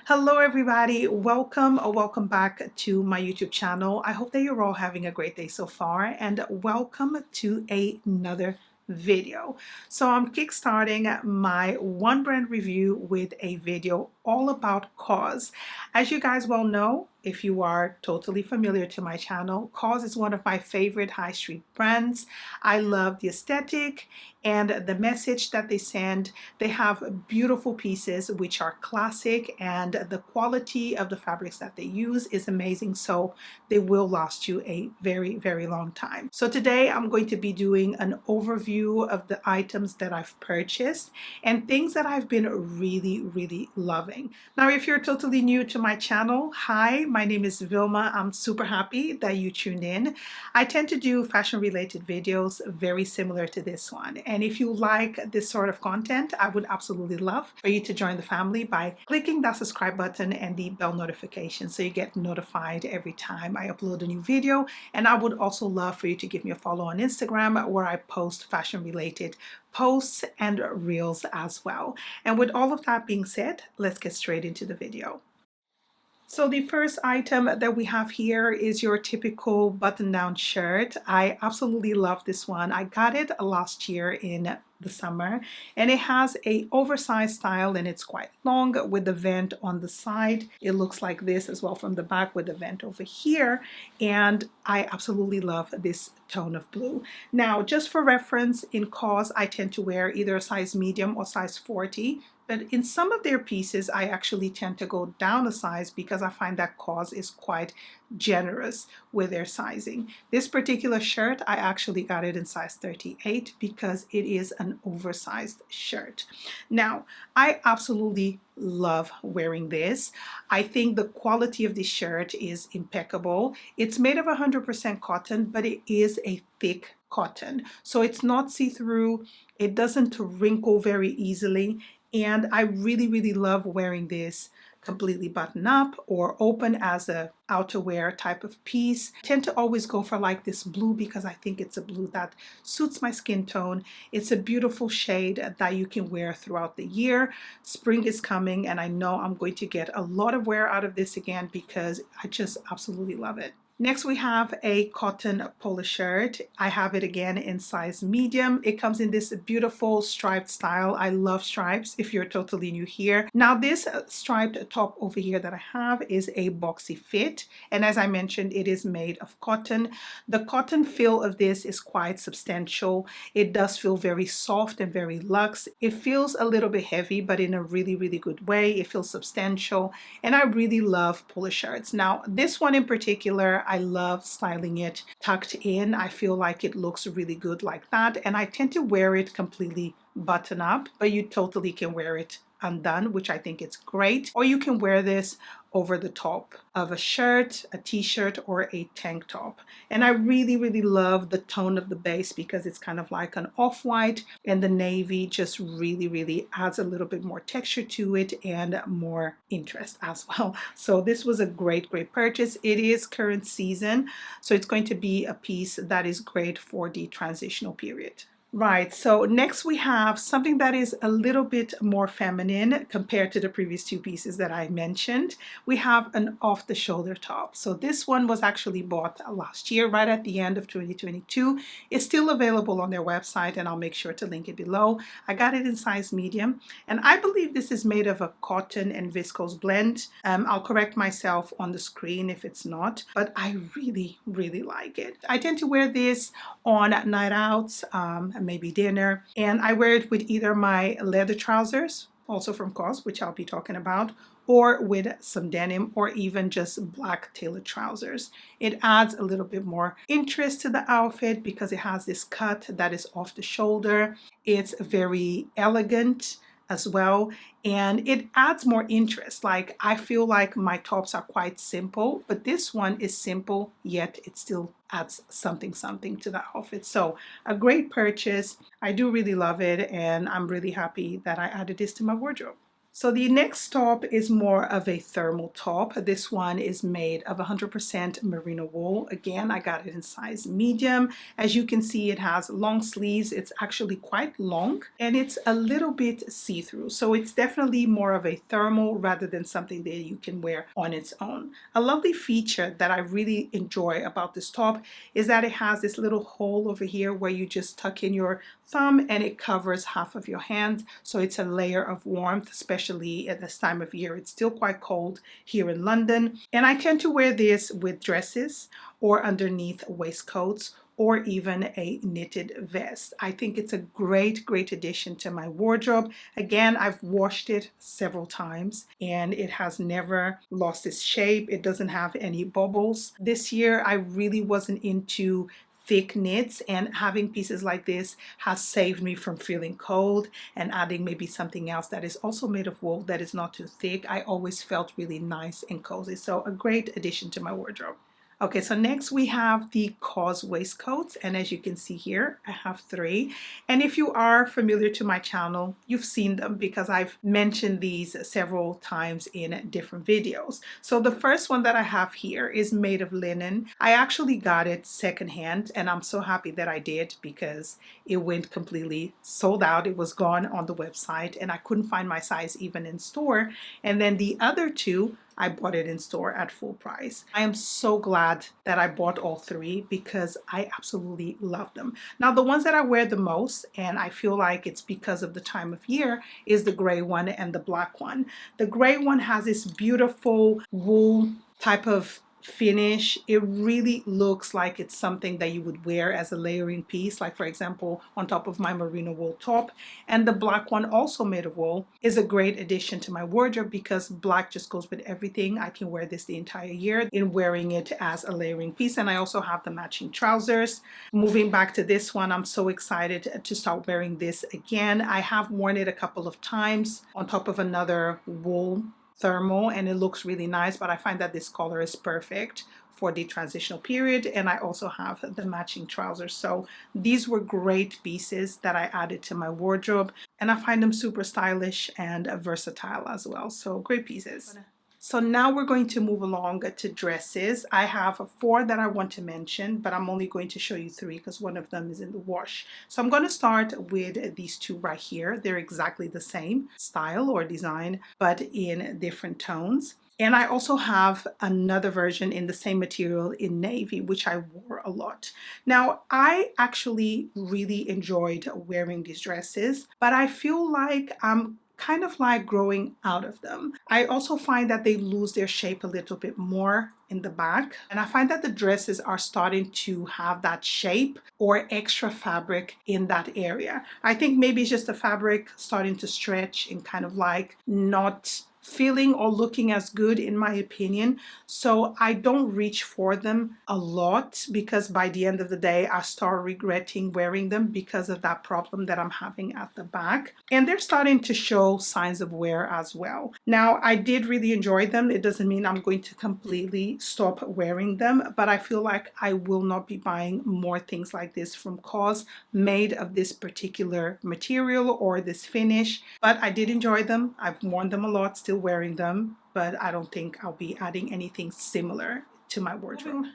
Hello everybody, welcome or welcome back to my YouTube channel. I hope that you're all having a great day so far, and welcome to another video. So I'm kickstarting my one brand review with a video all about COS. As you guys well know, if you are totally familiar to my channel, COS is one of my favorite high street brands. I love the aesthetic and the message that they send. They have beautiful pieces which are classic, and the quality of the fabrics that they use is amazing, so they will last you a very long time. So today I'm going to be doing an overview of the items that I've purchased and things that I've been really loving. Now, if you're totally new to my channel, hi, my name is Vilma. I'm super happy that you tuned in. I tend to do fashion related videos very similar to this one, and if you like this sort of content, I would absolutely love for you to join the family by clicking that subscribe button and the bell notification so you get notified every time I upload a new video. And I would also love for you to give me a follow on Instagram, where I post fashion related posts and reels as well. And with all of that being said, let's get straight into the video. So the first item that we have here is your typical button-down shirt. I absolutely love this one. I got it last year in the summer, and it has a oversized style, and it's quite long with the vent on the side. It looks like this as well from the back with the vent over here, and I absolutely love this tone of blue. Now, just for reference, in COS I tend to wear either a size medium or size 40. But in some of their pieces, I actually tend to go down a size because I find that COS is quite generous with their sizing. This particular shirt, I actually got it in size 38 because it is an oversized shirt. Now, I absolutely love wearing this. I think the quality of this shirt is impeccable. It's made of 100% cotton, but it is a thick cotton. So it's not see-through. It doesn't wrinkle very easily. And I really love wearing this completely button up or open as a outerwear type of piece. I tend to always go for like this blue because I think it's a blue that suits my skin tone. It's a beautiful shade that you can wear throughout the year. Spring is coming, and I know I'm going to get a lot of wear out of this again because I just absolutely love it. Next, we have a cotton polo shirt. I have it again in size medium. It comes in this beautiful striped style. I love stripes if you're totally new here. Now, this striped top over here that I have is a boxy fit. And as I mentioned, it is made of cotton. The cotton feel of this is quite substantial. It does feel very soft and very luxe. It feels a little bit heavy, but in a really good way. It feels substantial. And I really love polo shirts. Now, this one in particular, I love styling it tucked in. I feel like it looks really good like that, and I tend to wear it completely button up, but you totally can wear it undone, which I think it's great. Or you can wear this over the top of a shirt, a t-shirt, or a tank top. And I really love the tone of the base because it's kind of like an off-white, and the navy just really adds a little bit more texture to it and more interest as well. So this was a great purchase. It is current season, so it's going to be a piece that is great for the transitional period. Right, so next we have something that is a little bit more feminine compared to the previous two pieces that I mentioned. We have an off-the-shoulder top. So this one was actually bought last year, right at the end of 2022. It's still available on their website, and I'll make sure to link it below. I got it in size medium, and I believe this is made of a cotton and viscose blend. I'll correct myself on the screen if it's not, but I really like it. I tend to wear this on night outs, maybe dinner, and I wear it with either my leather trousers, also from COS, which I'll be talking about, or with some denim, or even just black tailored trousers. It adds a little bit more interest to the outfit because it has this cut that is off the shoulder. It's very elegant as well, and it adds more interest. Like, I feel like my tops are quite simple, but this one is simple, yet it still adds something to the outfit. So a great purchase. I do really love it, and I'm really happy that I added this to my wardrobe. So the next top is more of a thermal top. This one is made of 100% merino wool. Again, I got it in size medium. As you can see, it has long sleeves. It's actually quite long and it's a little bit see-through. So it's definitely more of a thermal rather than something that you can wear on its own. A lovely feature that I really enjoy about this top is that it has this little hole over here where you just tuck in your thumb and it covers half of your hand. So it's a layer of warmth, especially at this time of year. It's still quite cold here in London. And I tend to wear this with dresses or underneath waistcoats or even a knitted vest. I think it's a great addition to my wardrobe. Again, I've washed it several times and it has never lost its shape. It doesn't have any bubbles. This year, I really wasn't into thick knits, and having pieces like this has saved me from feeling cold, and adding maybe something else that is also made of wool that is not too thick. I always felt really nice and cozy. So a great addition to my wardrobe. Okay, so next we have the COS waistcoats, and as you can see here, I have 3. And if you are familiar to my channel, you've seen them because I've mentioned these several times in different videos. So the first one that I have here is made of linen. I actually got it secondhand, and I'm so happy that I did because it went completely sold out. It was gone on the website, and I couldn't find my size even in store. And then the other 2, I bought it in store at full price. I am so glad that I bought all 3 because I absolutely love them. Now, the ones that I wear the most, and I feel like it's because of the time of year, is the gray one and the black one. The gray one has this beautiful wool type of finish. It really looks like it's something that you would wear as a layering piece, like for example on top of my merino wool top. And the black one, also made of wool, is a great addition to my wardrobe because black just goes with everything. I can wear this the entire year in wearing it as a layering piece. And I also have the matching trousers. Moving back to this one, I'm so excited to start wearing this again. I have worn it a couple of times on top of another wool thermal and it looks really nice, but I find that this color is perfect for the transitional period. And I also have the matching trousers. So these were great pieces that I added to my wardrobe, and I find them super stylish and versatile as well. So great pieces. So now we're going to move along to dresses. I have 4 that I want to mention, but I'm only going to show you 3 because one of them is in the wash. So I'm going to start with these 2 right here. They're exactly the same style or design, but in different tones. And I also have another version in the same material in navy, which I wore a lot. Now, I actually really enjoyed wearing these dresses, but I feel like I'm kind of like growing out of them. I also find that they lose their shape a little bit more in the back, and I find that the dresses are starting to have that shape or extra fabric in that area. I think maybe it's just the fabric starting to stretch and kind of like not feeling or looking as good, in my opinion. So I don't reach for them a lot because by the end of the day I start regretting wearing them because of that problem that I'm having at the back, and they're starting to show signs of wear as well. Now, I did really enjoy them. It doesn't mean I'm going to completely stop wearing them, but I feel like I will not be buying more things like this from COS made of this particular material or this finish. But I did enjoy them. I've worn them a lot, still wearing them, but I don't think I'll be adding anything similar to my wardrobe.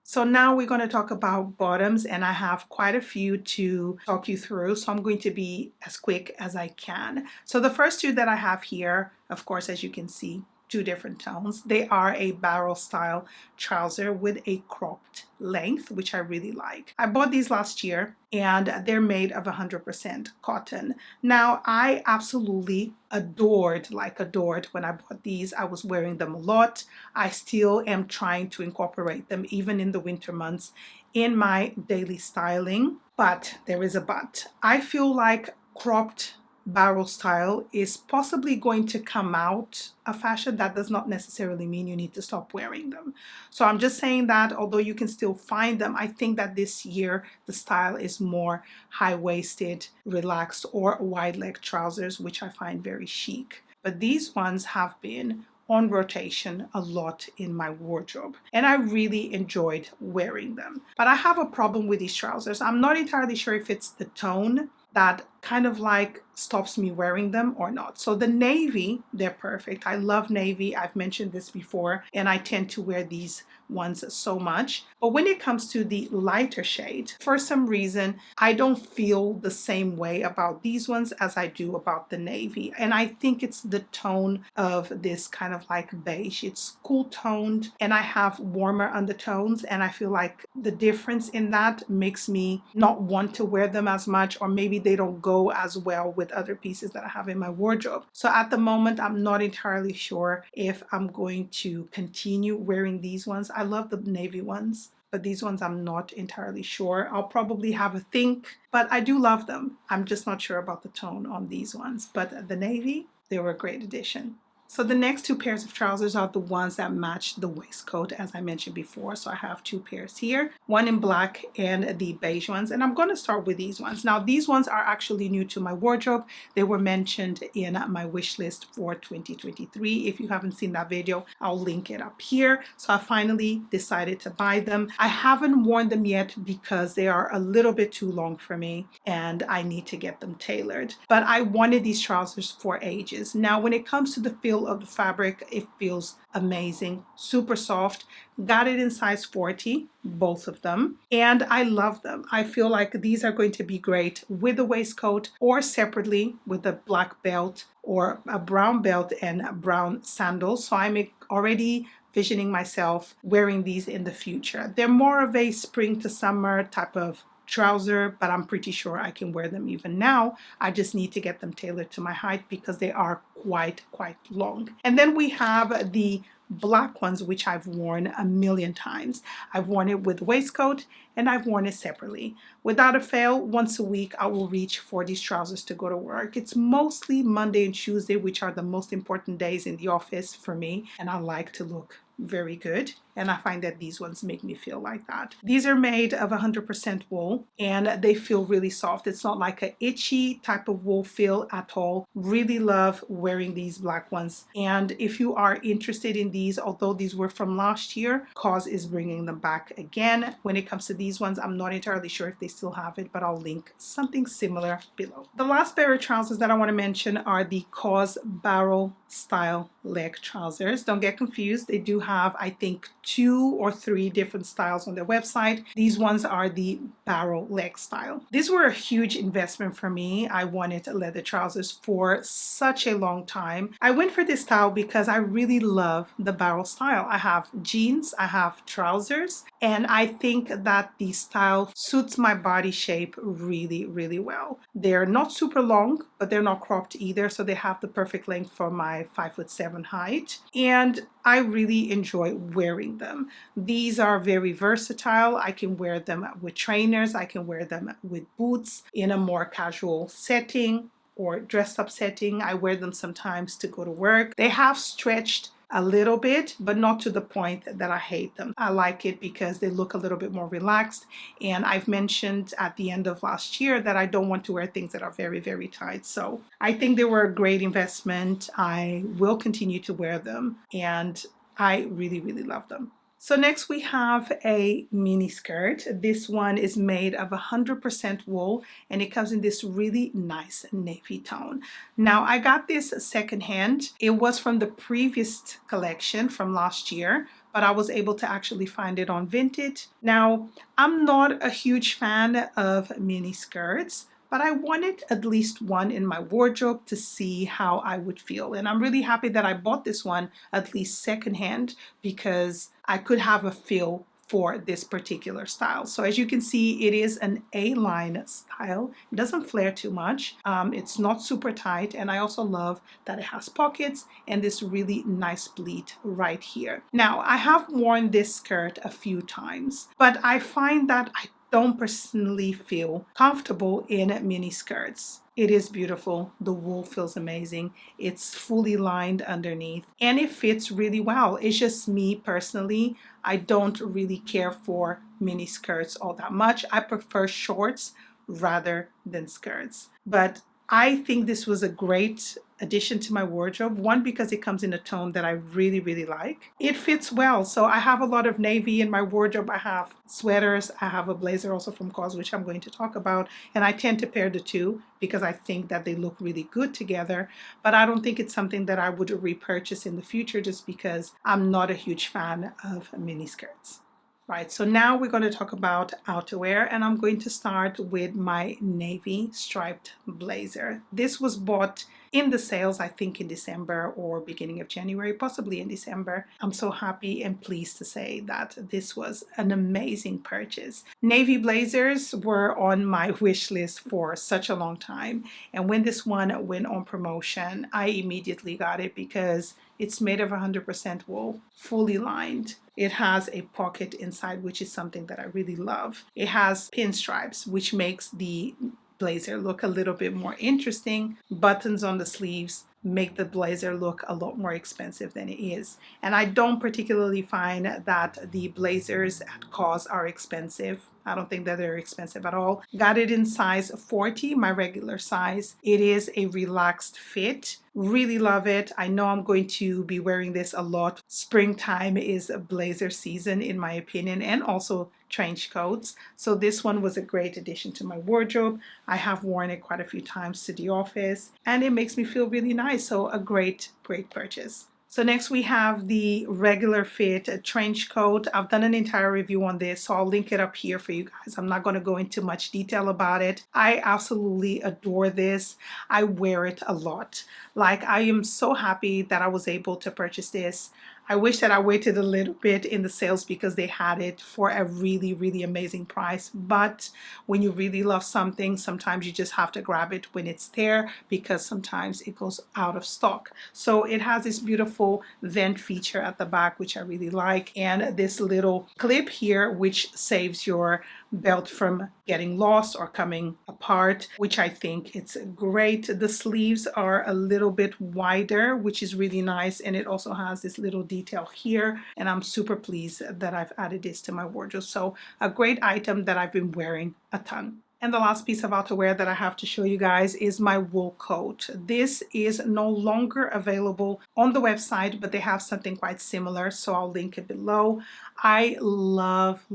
So now we're going to talk about bottoms, and I have quite a few to talk you through, so I'm going to be as quick as I can. So the first 2 that I have here, of course, as you can see, 2 different tones. They are a barrel style trouser with a cropped length, which I really like. I bought these last year and they're made of 100% cotton. Now, I absolutely adored when I bought these. I was wearing them a lot. I still am trying to incorporate them even in the winter months in my daily styling, but there is a but. I feel like cropped barrel style is possibly going to come out a fashion. That does not necessarily mean you need to stop wearing them. So I'm just saying that although you can still find them, I think that this year the style is more high-waisted, relaxed, or wide leg trousers, which I find very chic. But these ones have been on rotation a lot in my wardrobe, and I really enjoyed wearing them. But I have a problem with these trousers. I'm not entirely sure if it's the tone that kind of like stops me wearing them or not. So the navy, they're perfect. I love navy. I've mentioned this before, and I tend to wear these ones so much. But when it comes to the lighter shade, for some reason, I don't feel the same way about these ones as I do about the navy. And I think it's the tone of this kind of like beige. It's cool toned and I have warmer undertones, and I feel like the difference in that makes me not want to wear them as much, or maybe they don't go as well with other pieces that I have in my wardrobe. So at the moment, I'm not entirely sure if I'm going to continue wearing these ones. I love the navy ones, but these ones I'm not entirely sure. I'll probably have a think, but I do love them. I'm just not sure about the tone on these ones. But the navy, they were a great addition. So the next two pairs of trousers are the ones that match the waistcoat, as I mentioned before. So I have two pairs here, one in black and the beige ones. And I'm going to start with these ones. Now, these ones are actually new to my wardrobe. They were mentioned in my wish list for 2023. If you haven't seen that video, I'll link it up here. So I finally decided to buy them. I haven't worn them yet because they are a little bit too long for me and I need to get them tailored. But I wanted these trousers for ages. Now, when it comes to the feel of the fabric, it feels amazing, super soft. Got it in size 40, both of them, and I love them. I feel like these are going to be great with the waistcoat or separately with a black belt or a brown belt and brown sandals. So I'm already visioning myself wearing these in the future. They're more of a spring to summer type of trouser, but I'm pretty sure I can wear them even now. I just need to get them tailored to my height because they are quite long. And then we have the black ones, which I've worn a million times. I've worn it with waistcoat and I've worn it separately. Without a fail, once a week I will reach for these trousers to go to work. It's mostly Monday and Tuesday, which are the most important days in the office for me, and I like to look very good, and I find that these ones make me feel like that. These are made of 100% wool and they feel really soft. It's not like an itchy type of wool feel at all. Really love wearing these black ones. And if you are interested in these, although these were from last year, COS is bringing them back again. When it comes to these ones, I'm not entirely sure if they still have it, but I'll link something similar below. The last pair of trousers that I want to mention are the COS barrel style leg trousers. Don't get confused. They do have, I think, 2 or 3 different styles on their website. These ones are the barrel leg style. These were a huge investment for me. I wanted leather trousers for such a long time. I went for this style because I really love the barrel style. I have jeans, I have trousers, and I think that the style suits my body shape really well. They're not super long, but they're not cropped either, so they have the perfect length for my 5'7" height, and I really enjoy wearing them. These are very versatile. I can wear them with trainers, I can wear them with boots in a more casual setting or dressed up setting. I wear them sometimes to go to work. They have stretched a little bit, but not to the point that I hate them. I like it because they look a little bit more relaxed. And I've mentioned at the end of last year that I don't want to wear things that are very tight. So I think they were a great investment. I will continue to wear them and I really love them. So next we have a mini skirt. This one is made of 100% wool and it comes in this really nice navy tone. Now I got this secondhand. It was from the previous collection from last year, but I was able to actually find it on Vinted. Now I'm not a huge fan of mini skirts, but I wanted at least one in my wardrobe to see how I would feel. And I'm really happy that I bought this one at least secondhand because I could have a feel for this particular style. So as you can see, it is an A-line style. It doesn't flare too much. It's not super tight. And I also love that it has pockets and this really nice pleat right here. Now, I have worn this skirt a few times, but I find that I don't personally feel comfortable in mini skirts. It is beautiful. The wool feels amazing. It's fully lined underneath and it fits really well. It's just me personally. I don't really care for mini skirts all that much. I prefer shorts rather than skirts. But I think this was a great addition to my wardrobe. One, because it comes in a tone that I really, really like. It fits well. So I have a lot of navy in my wardrobe. I have sweaters. I have a blazer also from COS, which I'm going to talk about. And I tend to pair the two because I think that they look really good together. But I don't think it's something that I would repurchase in the future just because I'm not a huge fan of mini skirts. Right, so now we're going to talk about outerwear, and I'm going to start with my navy striped blazer. This was bought in the sales, I think in December or beginning of January, possibly in December. I'm so happy and pleased to say that this was an amazing purchase. Navy blazers were on my wish list for such a long time, and when this one went on promotion, I immediately got it because it's made of 100% wool, fully lined. It has a pocket inside, which is something that I really love. It has pinstripes, which makes the blazer look a little bit more interesting. Buttons on the sleeves make the blazer look a lot more expensive than it is. And I don't particularly find that the blazers at COS are expensive. I don't think that they're expensive at all. Got it in size 40, my regular size. It is a relaxed fit. Really love it. I know I'm going to be wearing this a lot. Springtime is a blazer season in my opinion, and also trench coats. So this one was a great addition to my wardrobe. I have worn it quite a few times to the office and it makes me feel really nice. So a great purchase. So next we have the regular fit trench coat. I've done an entire review on this, so I'll link it up here for you guys. I'm not going to go into much detail about it. I absolutely adore this. I wear it a lot. Like, I am so happy that I was able to purchase this. I wish that I waited a little bit in the sales because they had it for a really, really amazing price. But when you really love something, sometimes you just have to grab it when it's there because sometimes it goes out of stock. So it has this beautiful vent feature at the back, which I really like, and this little clip here, which saves your belt from getting lost or coming apart, which I think it's great. The sleeves are a little bit wider, which is really nice, and it also has this little detail here, and I'm super pleased that I've added this to my wardrobe. So a great item that I've been wearing a ton. And the last piece of outerwear that I have to show you guys is my wool coat. This is no longer available on the website, but they have something quite similar, so I'll link it below. I love,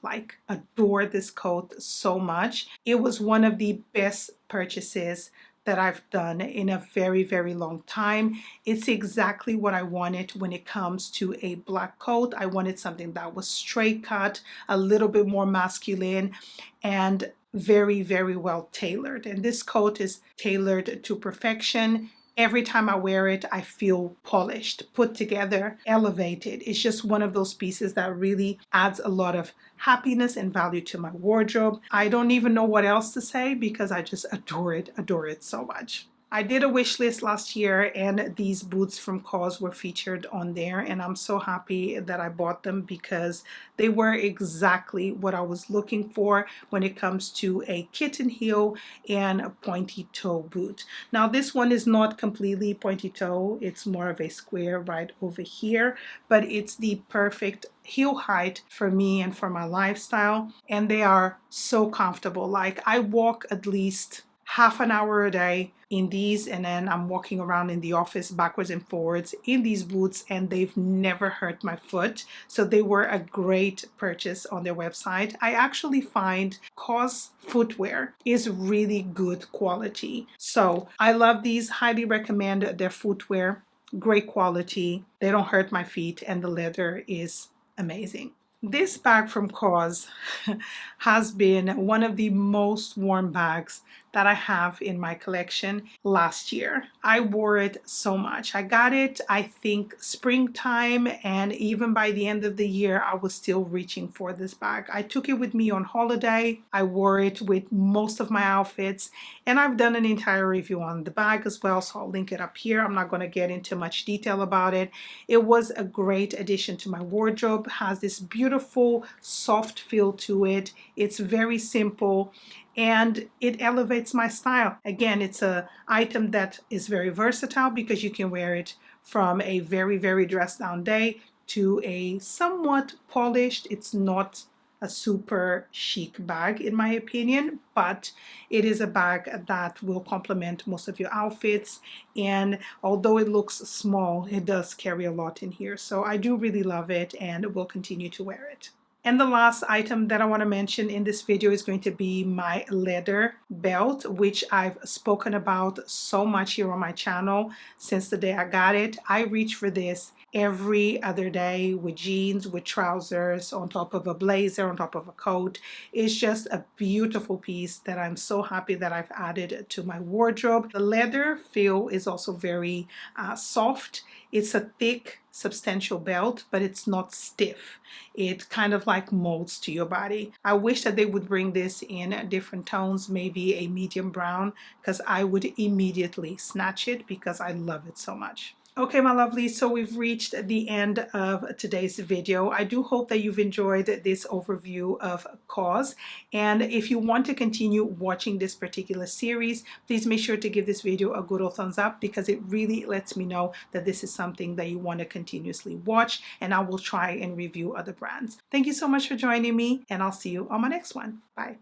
like adore this coat so much. It was one of the best purchases that I've done in a very, very long time. It's exactly what I wanted when it comes to a black coat. I wanted something that was straight cut, a little bit more masculine, and very, very well tailored. And this coat is tailored to perfection. Every time I wear it, I feel polished, put together, elevated. It's just one of those pieces that really adds a lot of happiness and value to my wardrobe. I don't even know what else to say because I just adore it so much. I did a wish list last year and these boots from COS were featured on there, and I'm so happy that I bought them because they were exactly what I was looking for when it comes to a kitten heel and a pointy toe boot. Now this one is not completely pointy toe, it's more of a square right over here, but it's the perfect heel height for me and for my lifestyle, and they are so comfortable. Like, I walk at least half an hour a day in these, and then I'm walking around in the office backwards and forwards in these boots, and they've never hurt my foot. So they were a great purchase on their website. I actually find COS footwear is really good quality. So I love these, highly recommend their footwear, great quality. They don't hurt my feet, and the leather is amazing. This bag from COS has been one of the most worn bags that I have in my collection last year. I wore it so much. I got it, I think, springtime, and even by the end of the year, I was still reaching for this bag. I took it with me on holiday. I wore it with most of my outfits, and I've done an entire review on the bag as well, so I'll link it up here. I'm not going to get into much detail about it. It was a great addition to my wardrobe. It has this beautiful, soft feel to it. It's very simple, and it elevates my style. Again, it's an item that is very versatile because you can wear it from a very, very dressed down day to a somewhat polished. It's not a super chic bag in my opinion, but it is a bag that will complement most of your outfits. And although it looks small, it does carry a lot in here. So I do really love it and will continue to wear it. And the last item that I want to mention in this video is going to be my leather belt, which I've spoken about so much here on my channel since the day I got it. I reach for this every other day with jeans, with trousers, on top of a blazer, on top of a coat. It's just a beautiful piece that I'm so happy that I've added to my wardrobe. The leather feel is also very soft. It's a thick, substantial belt, but it's not stiff. It kind of like molds to your body. I wish that they would bring this in different tones, maybe a medium brown, because I would immediately snatch it because I love it so much. Okay, my lovelies, so we've reached the end of today's video. I do hope that you've enjoyed this overview of COS. And if you want to continue watching this particular series, please make sure to give this video a good old thumbs up because it really lets me know that this is something that you want to continuously watch, and I will try and review other brands. Thank you so much for joining me, and I'll see you on my next one. Bye.